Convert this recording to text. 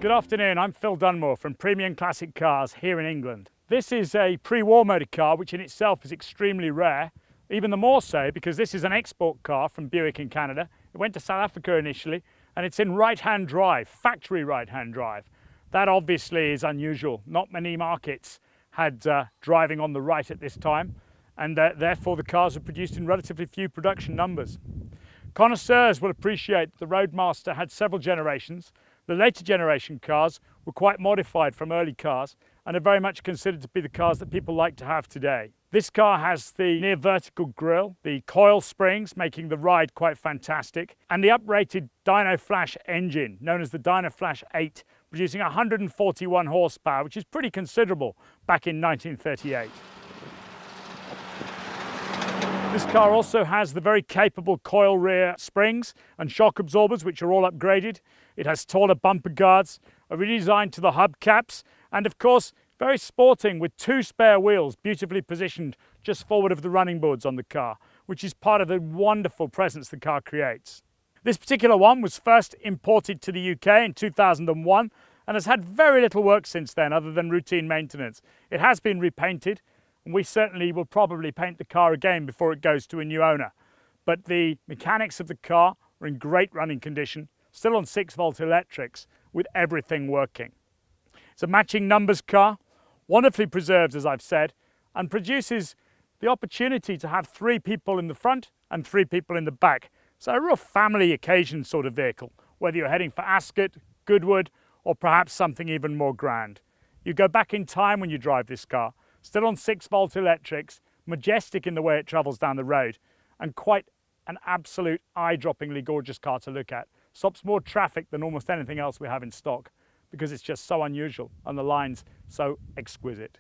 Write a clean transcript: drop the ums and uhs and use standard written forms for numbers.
Good afternoon, I'm Phil Dunmore from Premium Classic Cars here in England. This is a pre-war motor car, which in itself is extremely rare, even the more so because this is an export car from Buick in Canada. It went to South Africa initially, and it's in right-hand drive, factory right-hand drive. That obviously is unusual. Not many markets had driving on the right at this time, and therefore the cars were produced in relatively few production numbers. Connoisseurs will appreciate that the Roadmaster had several generations. The later generation cars were quite modified from early cars and are very much considered to be the cars that people like to have today. This car has the near vertical grille, the coil springs making the ride quite fantastic, and the uprated Dyno Flash engine known as the Dyno Flash 8, producing 141 horsepower, which is pretty considerable back in 1938. This car also has the very capable coil rear springs and shock absorbers, which are all upgraded. It has taller bumper guards, a redesign to the hubcaps, and of course, very sporting with two spare wheels beautifully positioned just forward of the running boards on the car, which is part of the wonderful presence the car creates. This particular one was first imported to the UK in 2001 and has had very little work since then other than routine maintenance. It has been repainted, and we certainly will probably paint the car again before it goes to a new owner. But the mechanics of the car are in great running condition, still on 6-volt electrics, with everything working. It's a matching numbers car, wonderfully preserved as I've said, and produces the opportunity to have 3 people in the front and 3 people in the back. So a real family occasion sort of vehicle, whether you're heading for Ascot, Goodwood, or perhaps something even more grand. You go back in time when you drive this car, still on 6-volt electrics, majestic in the way it travels down the road, and quite an absolute eye-droppingly gorgeous car to look at. Stops more traffic than almost anything else we have in stock because it's just so unusual and the line's so exquisite.